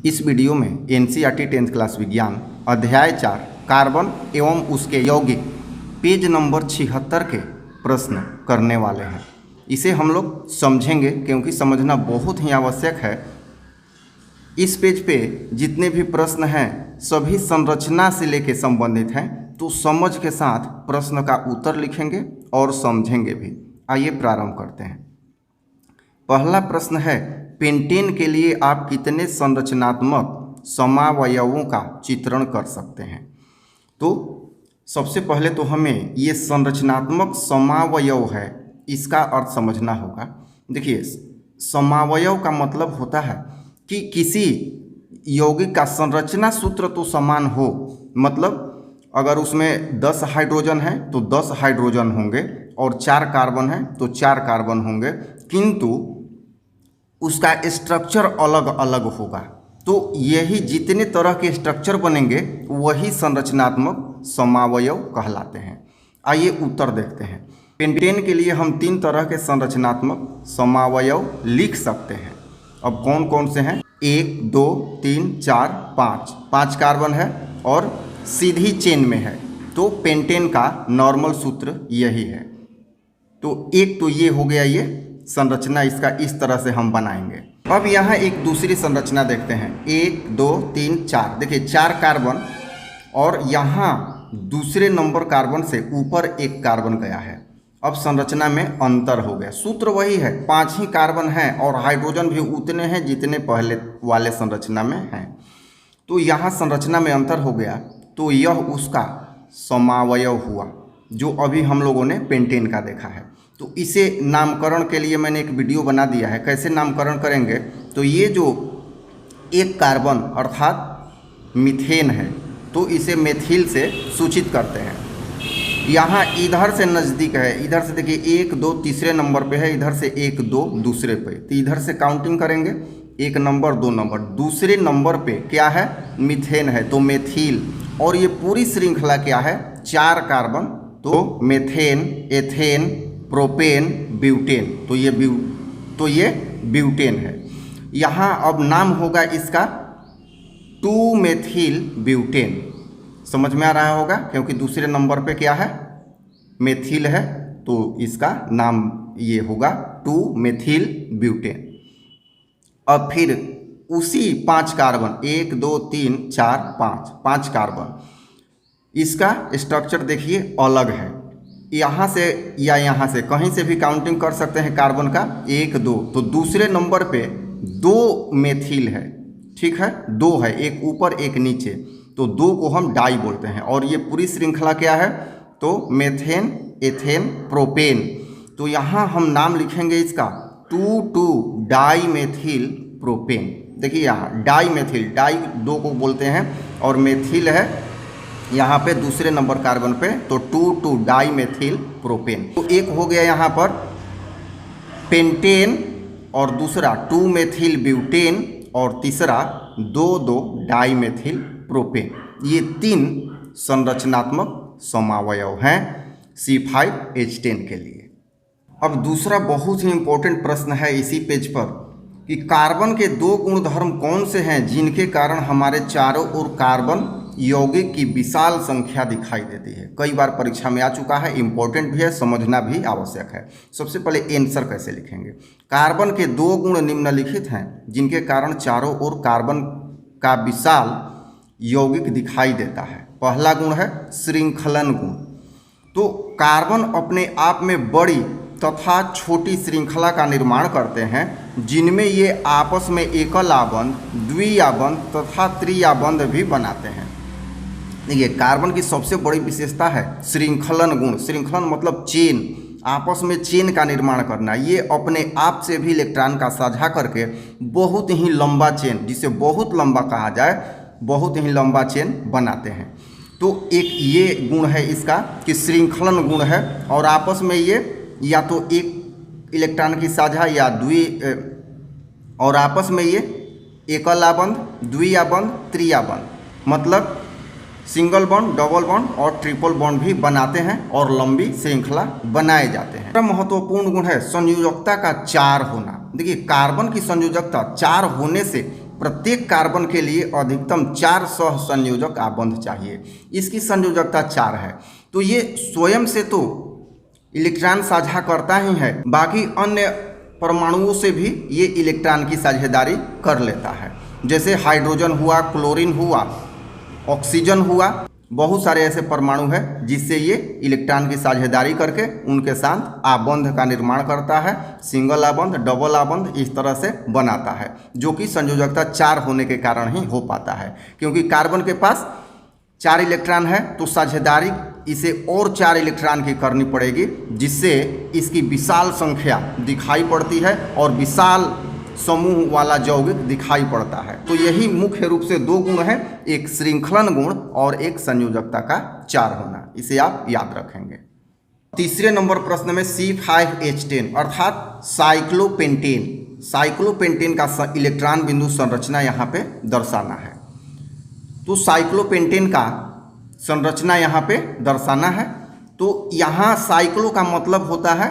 इस वीडियो में NCERT 10th class विज्ञान अध्याय 4 कार्बन एवं उसके यौगिक पेज नंबर 76 के प्रश्न करने वाले हैं। इसे हम लोग समझेंगे क्योंकि समझना बहुत ही आवश्यक है। इस पेज पे जितने भी प्रश्न हैं सभी संरचना से लेकर संबंधित हैं, तो समझ के साथ प्रश्न का उत्तर लिखेंगे और समझेंगे भी। आइए प्रारंभ करते हैं। पहला प्रश्न है, पेंटेन के लिए आप कितने संरचनात्मक समावयवों का चित्रण कर सकते हैं? तो सबसे पहले तो हमें ये संरचनात्मक समावयव है, इसका अर्थ समझना होगा। देखिए, समावयव का मतलब होता है कि किसी यौगिक का संरचना सूत्र तो समान हो, मतलब अगर उसमें 10 हाइड्रोजन है तो 10 हाइड्रोजन होंगे और 4 कार्बन है तो 4 कार्बन होंगे, किंतु उसका स्ट्रक्चर अलग अलग होगा। तो यही जितने तरह के स्ट्रक्चर बनेंगे वही संरचनात्मक समावयव कहलाते हैं। आइए उत्तर देखते हैं। पेंटेन के लिए हम 3 तरह के संरचनात्मक समावयव लिख सकते हैं। अब कौन कौन से हैं? 1, 2, 3, 4, 5 कार्बन है और सीधी चेन में है, तो पेंटेन का नॉर्मल सूत्र यही है। तो एक तो ये हो गया, ये संरचना इसका इस तरह से हम बनाएंगे। अब यहाँ एक दूसरी संरचना देखते हैं। 1, 2, 3, 4, देखिए 4 कार्बन और यहाँ दूसरे नंबर कार्बन से ऊपर एक कार्बन गया है। अब संरचना में अंतर हो गया। सूत्र वही है, 5 ही कार्बन हैं और हाइड्रोजन भी उतने हैं जितने पहले वाले संरचना में हैं। तो यहाँ संरचना में अंतर हो गया, तो यह उसका समावयव हुआ जो अभी हम लोगों ने पेंटेन का देखा है। तो इसे नामकरण के लिए मैंने एक वीडियो बना दिया है। कैसे नामकरण करेंगे? तो ये जो एक कार्बन अर्थात मीथेन है, तो इसे मेथिल से सूचित करते हैं। यहाँ इधर से नज़दीक है, इधर से देखिए 1, 2 तीसरे नंबर पे है, इधर से 1, 2 दूसरे पे, तो इधर से काउंटिंग करेंगे 1 नंबर 2 नंबर, दूसरे नंबर पे क्या है? मीथेन है, तो मेथिल। और ये पूरी श्रृंखला क्या है? 4 कार्बन, तो मेथेन, एथेन, प्रोपेन, ब्यूटेन, तो ये ब्यूटेन है। यहाँ अब नाम होगा इसका 2 मेथिल ब्यूटेन। समझ में आ रहा होगा, क्योंकि दूसरे नंबर पे क्या है? मेथिल है, तो इसका नाम ये होगा 2 मेथिल ब्यूटेन। अब फिर उसी 5 कार्बन 1, 2, 3, 4, 5 कार्बन, इसका स्ट्रक्चर देखिए अलग है। यहाँ से या यहाँ से कहीं से भी काउंटिंग कर सकते हैं कार्बन का 1, 2, तो दूसरे नंबर पे 2 मेथिल है, ठीक है, 2 है, एक ऊपर एक नीचे, तो 2 को हम डाई बोलते हैं। और ये पूरी श्रृंखला क्या है? तो मेथेन, एथेन, प्रोपेन। तो यहाँ हम नाम लिखेंगे इसका 2 डाई मेथिल प्रोपेन। देखिए यहाँ डाई मेथिल, डाई 2 को बोलते हैं और मेथिल है यहाँ पे दूसरे नंबर कार्बन पे, तो 2 डाई मेथिल प्रोपेन। तो एक हो गया यहाँ पर पेंटेन और दूसरा 2 मेथिल ब्यूटेन और तीसरा 2 डाई मेथिल प्रोपेन। ये 3 संरचनात्मक समावयव हैं C5H10 के लिए। अब दूसरा बहुत ही इंपॉर्टेंट प्रश्न है इसी पेज पर कि कार्बन के 2 गुणधर्म कौन से हैं जिनके कारण हमारे चारों ओर कार्बन यौगिक की विशाल संख्या दिखाई देती है। कई बार परीक्षा में आ चुका है, इंपॉर्टेंट भी है, समझना भी आवश्यक है। सबसे पहले आंसर कैसे लिखेंगे? कार्बन के 2 गुण निम्नलिखित हैं जिनके कारण चारों ओर कार्बन का विशाल यौगिक दिखाई देता है। पहला गुण है श्रृंखलन गुण। तो कार्बन अपने आप में बड़ी तथा छोटी श्रृंखला का निर्माण करते हैं जिनमें ये आपस में एकल आबंध, द्विआबंध तथा त्रिआबंध भी बनाते हैं। देखिए, कार्बन की सबसे बड़ी विशेषता है श्रृंखलन गुण। श्रृंखलन मतलब चेन, आपस में चेन का निर्माण करना। ये अपने आप से भी इलेक्ट्रॉन का साझा करके बहुत ही लंबा चेन, जिसे बहुत लंबा कहा जाए, बहुत ही लंबा चेन बनाते हैं। तो एक ये गुण है इसका कि श्रृंखलन गुण है, और आपस में ये या तो एक इलेक्ट्रॉन की साझा या और आपस में ये एकल आबंध, द्विआबंध, त्रिआबंध, मतलब सिंगल बॉन्ड, डबल बॉन्ड और ट्रिपल बॉन्ड भी बनाते हैं और लंबी श्रृंखला बनाए जाते हैं। महत्वपूर्ण गुण है संयोजकता का 4 होना। देखिए, कार्बन की संयोजकता 4 होने से प्रत्येक कार्बन के लिए अधिकतम 4 सहसंयोजक आबंध चाहिए। इसकी संयोजकता 4 है। तो ये स्वयं से तो इलेक्ट्रॉन साझा करता ही है, बाकी अन्य परमाणुओं से भी ये इलेक्ट्रॉन की साझेदारी कर लेता है। जैसे हाइड्रोजन हुआ, क्लोरीन हुआ, ऑक्सीजन हुआ, बहुत सारे ऐसे परमाणु हैं जिससे ये इलेक्ट्रॉन की साझेदारी करके उनके साथ आबंध का निर्माण करता है। सिंगल आबंध, डबल आबंध इस तरह से बनाता है, जो कि संयोजकता 4 होने के कारण ही हो पाता है। क्योंकि कार्बन के पास 4 इलेक्ट्रॉन है तो साझेदारी इसे और 4 इलेक्ट्रॉन की करनी पड़ेगी, जिससे इसकी विशाल संख्या दिखाई पड़ती है और विशाल समूह वाला यौगिक दिखाई पड़ता है। तो यही मुख्य रूप से 2 गुण हैं, एक श्रृंखलन गुण और एक संयोजकता का 4 होना। इसे आप याद रखेंगे। तीसरे नंबर प्रश्न में C5H10 अर्थात साइक्लोपेंटेन, साइक्लोपेंटेन का इलेक्ट्रॉन बिंदु संरचना यहाँ पे दर्शाना है। तो साइक्लोपेंटेन का संरचना यहाँ पे दर्शाना है। तो यहाँ साइक्लो का मतलब होता है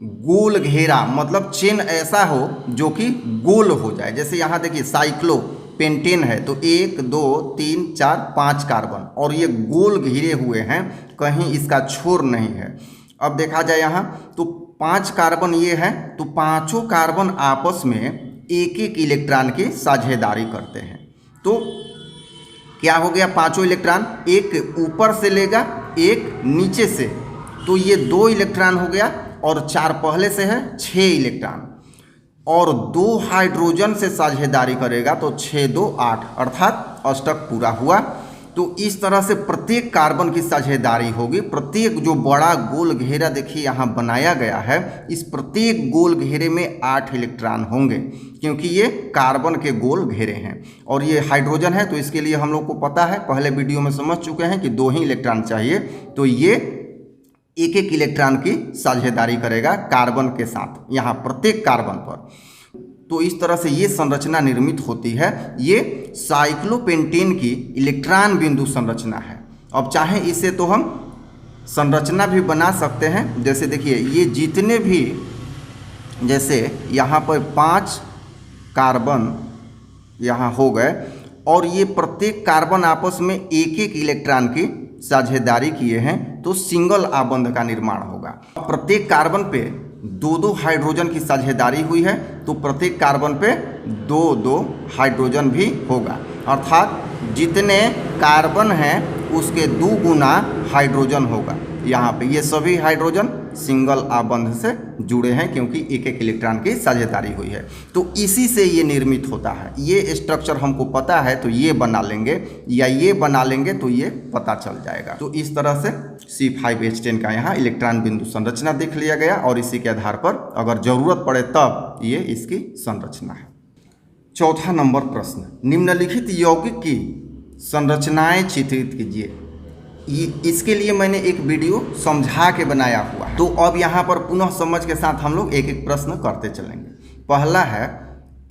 गोल घेरा, मतलब चेन ऐसा हो जो कि गोल हो जाए। जैसे यहाँ देखिए साइक्लो पेंटेन है तो 1 2 3 4 5 कार्बन और ये गोल घिरे हुए हैं, कहीं इसका छोर नहीं है। अब देखा जाए यहाँ तो 5 कार्बन ये हैं, तो पांचों कार्बन आपस में एक एक इलेक्ट्रॉन की साझेदारी करते हैं। तो क्या हो गया, पांचों इलेक्ट्रॉन एक ऊपर से लेगा, एक नीचे से, तो ये 2 इलेक्ट्रॉन हो गया और 4 पहले से है 6 इलेक्ट्रॉन, और 2 हाइड्रोजन से साझेदारी करेगा तो 6 2 8 अर्थात अष्टक पूरा हुआ। तो इस तरह से प्रत्येक कार्बन की साझेदारी होगी। प्रत्येक जो बड़ा गोल घेरा देखिए यहाँ बनाया गया है, इस प्रत्येक गोल घेरे में 8 इलेक्ट्रॉन होंगे, क्योंकि ये कार्बन के गोल घेरे हैं। और ये हाइड्रोजन है तो इसके लिए हम लोग को पता है, पहले वीडियो में समझ चुके हैं कि 2 ही इलेक्ट्रॉन चाहिए। तो ये एक एक इलेक्ट्रॉन की साझेदारी करेगा कार्बन के साथ यहाँ प्रत्येक कार्बन पर। तो इस तरह से ये संरचना निर्मित होती है। ये साइक्लोपेंटेन की इलेक्ट्रॉन बिंदु संरचना है। अब चाहे इसे तो हम संरचना भी बना सकते हैं। जैसे देखिए ये जितने भी, जैसे यहाँ पर 5 कार्बन यहाँ हो गए और ये प्रत्येक कार्बन आपस में एक एक इलेक्ट्रॉन की साझेदारी किए हैं, तो सिंगल आबंध का निर्माण होगा। प्रत्येक कार्बन पे 2 हाइड्रोजन की साझेदारी हुई है, तो प्रत्येक कार्बन पे 2 हाइड्रोजन भी होगा। अर्थात जितने कार्बन हैं उसके 2 गुना हाइड्रोजन होगा। यहाँ पे ये सभी हाइड्रोजन सिंगल आबंध से जुड़े हैं, क्योंकि एक एक इलेक्ट्रॉन की साझेदारी हुई है। तो इसी से ये निर्मित होता है। ये स्ट्रक्चर हमको पता है तो ये बना लेंगे, या ये बना लेंगे तो ये पता चल जाएगा। तो इस तरह से C5H10 का यहाँ इलेक्ट्रॉन बिंदु संरचना देख लिया गया, और इसी के आधार पर अगर जरूरत पड़े तब ये इसकी संरचना है। चौथा नंबर प्रश्न, निम्नलिखित यौगिक की संरचनाएं चित्रित कीजिए। इसके लिए मैंने एक वीडियो समझा के बनाया हुआ है। तो अब यहाँ पर पुनः समझ के साथ हम लोग एक एक प्रश्न करते चलेंगे। पहला है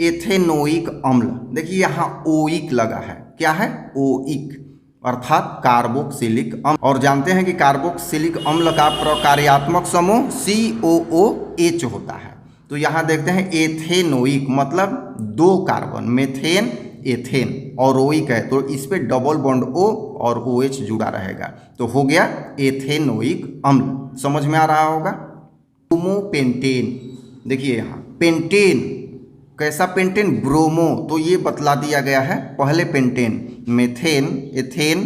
एथेनोइक अम्ल। देखिए यहाँ ओइक लगा है, क्या है, ओइक अर्थात कार्बोक्सिलिक अम्ल। और जानते हैं कि कार्बोक्सिलिक अम्ल का प्रकार्यात्मक समूह COOH होता है। तो यहाँ देखते हैं एथेनोइक मतलब 2 कार्बन, मेथेन एथेन, और ओइक है तो इस पे डबल बॉन्ड O और OH जुड़ा रहेगा, तो हो गया एथेनोइक अम्ल। समझ में आ रहा होगा। ब्रोमोपेंटेन, देखिए यहाँ पेंटेन, कैसा पेंटेन, ब्रोमो, तो ये बतला दिया गया है। पहले pentane, methane, ethane,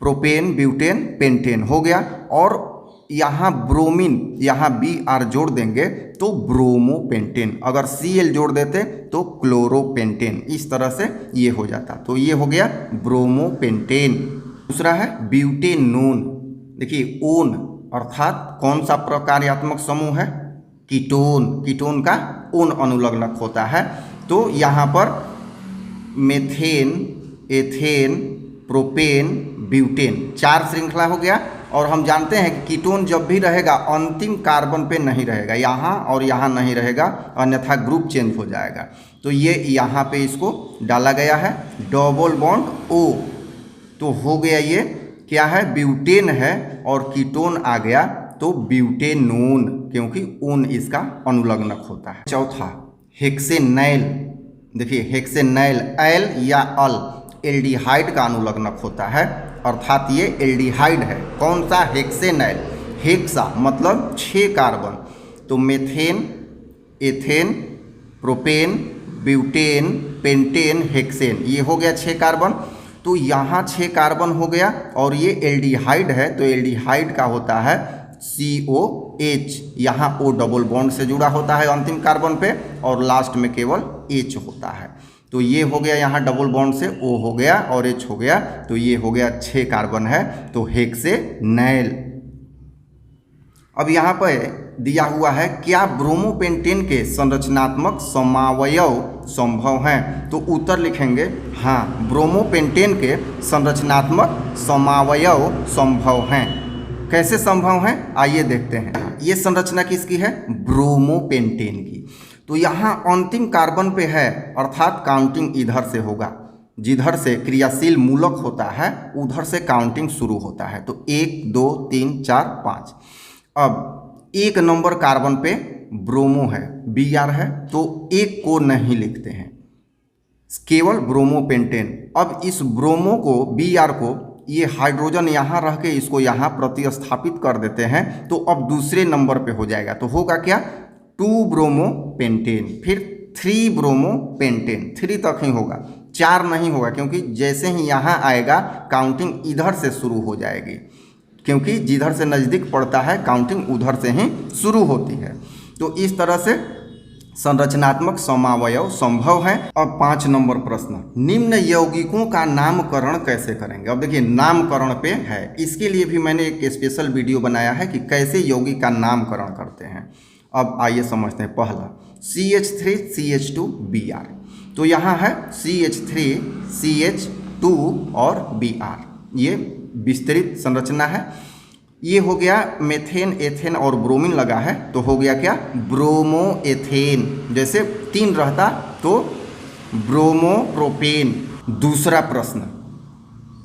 propane, butane, pentane हो गया। और यहाँ ब्रोमीन, यहाँ Br जोड़ देंगे तो ब्रोमोपेंटेन, अगर Cl जोड़ देते तो क्लोरोपेंटेन। इस तरह से ये हो जाता, तो ये हो गया ब्रोमोपेंटेन। दूसरा है ब्यूटेनोन। देखिए ओन अर्थात कौन सा प्रकार्यात्मक समूह है, कीटोन। कीटोन का ओन अनुलग्नक होता है। तो यहाँ पर मेथेन, एथेन, प्रोपेन, ब्यूटेन 4 श्रृंखला हो गया। और हम जानते हैं कि कीटोन जब भी रहेगा अंतिम कार्बन पे नहीं रहेगा, यहाँ और यहाँ नहीं रहेगा, अन्यथा ग्रुप चेंज हो जाएगा। तो ये यहाँ पे इसको डाला गया है, डबल बॉन्ड O, तो हो गया ये क्या है, ब्यूटेन है, और कीटोन आ गया तो ब्यूटेनोन, क्योंकि ओन इसका अनुलग्नक होता है। चौथा हेक्सेनैल। देखिए हेक्सेनैल, एल या अल एल्डिहाइड का अनुलग्नक होता है, अर्थात ये एल्डिहाइड है। कौन सा? हेक्सेनैल। हेक्सा मतलब 6 कार्बन, तो methane, ethane, propane, butane, pentane, hexane, ये हो गया 6 कार्बन। तो यहाँ 6 कार्बन हो गया और ये एल्डिहाइड है, तो एल्डिहाइड का होता है COH। यहाँ O डबल बॉन्ड से जुड़ा होता है अंतिम कार्बन पे और लास्ट में केवल H होता है। तो ये हो गया, यहाँ डबल बॉन्ड से O हो गया और H हो गया, तो ये हो गया 6 कार्बन है, तो हेक्सेनैल। अब यहाँ पर दिया हुआ है क्या ब्रोमोपेंटेन के संरचनात्मक समावयव संभव हैं? तो उत्तर लिखेंगे हाँ, ब्रोमोपेंटेन के संरचनात्मक समावयव संभव हैं। कैसे संभव हैं? आइए देखते हैं। ये संरचना किसकी है? ब्रोमोपेंटेन की। तो यहाँ अंतिम कार्बन पे है, अर्थात काउंटिंग इधर से होगा, जिधर से क्रियाशील मूलक होता है उधर से काउंटिंग शुरू होता है। तो 1 2 3 4 5। अब 1 नंबर कार्बन पे ब्रोमो है, Br है, तो 1 को नहीं लिखते हैं, केवल ब्रोमोपेंटेन। अब इस ब्रोमो को, Br को, ये हाइड्रोजन यहाँ रह के इसको यहाँ प्रतिस्थापित कर देते हैं, तो अब दूसरे नंबर पे हो जाएगा। तो होगा क्या? 2 ब्रोमोपेंटेन, फिर 3 ब्रोमोपेंटेन, 3 तक ही होगा, 4 नहीं होगा, क्योंकि जैसे ही यहाँ आएगा काउंटिंग इधर से शुरू हो जाएगी, क्योंकि जिधर से नज़दीक पड़ता है काउंटिंग उधर से ही शुरू होती है। तो इस तरह से संरचनात्मक समावयव संभव है। अब 5 नंबर प्रश्न, निम्न यौगिकों का नामकरण कैसे करेंगे? अब देखिए नामकरण पे है, इसके लिए भी मैंने एक स्पेशल वीडियो बनाया है कि कैसे यौगिक का नामकरण करते हैं। अब आइए समझते हैं। पहला CH3 CH2 Br, तो यहाँ है CH3 CH2 और Br, ये विस्तृत संरचना है। ये हो गया मेथेन, एथेन और ब्रोमीन लगा है, तो हो गया क्या? Bromo ethane. जैसे 3 रहता तो ब्रोमोप्रोपेन। दूसरा प्रश्न,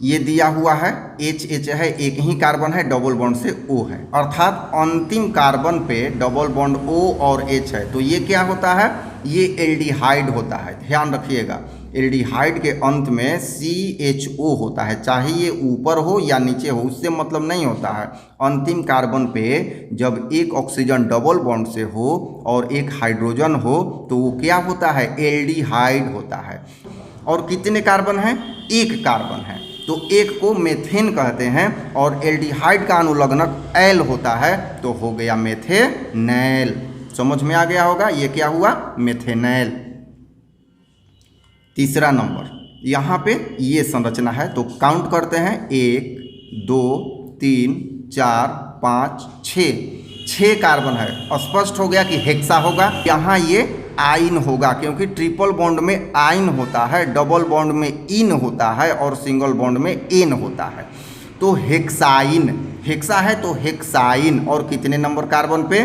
ये दिया हुआ है HH है, एक ही कार्बन है, डबल बॉन्ड से O है, अर्थात अंतिम कार्बन पे डबल बॉन्ड O और H है, तो ये क्या होता है? ये एल्डिहाइड होता है। ध्यान रखिएगा, एल्डिहाइड के अंत में CHO होता है, चाहे ये ऊपर हो या नीचे हो, उससे मतलब नहीं होता है। अंतिम कार्बन पे जब एक ऑक्सीजन डबल बॉन्ड से हो और एक हाइड्रोजन हो तो वो क्या होता है? एल्डिहाइड होता है। और कितने कार्बन हैं? 1 कार्बन है, तो एक को मेथेन कहते हैं और एल्डिहाइड का अनुलग्नक एल होता है, तो हो गया मेथेनैल। समझ में आ गया होगा, ये क्या हुआ? मेथेनैल। तीसरा नंबर, यहाँ पे ये संरचना है, तो काउंट करते हैं 1 2 3 4 5 6 कार्बन है। स्पष्ट हो गया कि हेक्सा होगा। यहाँ ये आइन होगा, क्योंकि ट्रिपल बॉन्ड में आइन होता है, डबल बॉन्ड में इन होता है और सिंगल बॉन्ड में एन होता है। तो हेक्साइन, हेक्सा है तो हेक्साइन। और कितने नंबर कार्बन पे?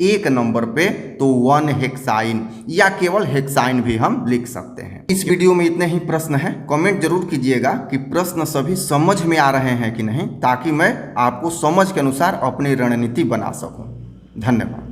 1 नंबर पे, तो 1 हेक्साइन, या केवल हेक्साइन भी हम लिख सकते हैं। इस वीडियो में इतने ही प्रश्न हैं। कमेंट जरूर कीजिएगा कि प्रश्न सभी समझ में आ रहे हैं कि नहीं, ताकि मैं आपको समझ के अनुसार अपनी रणनीति बना सकूं। धन्यवाद।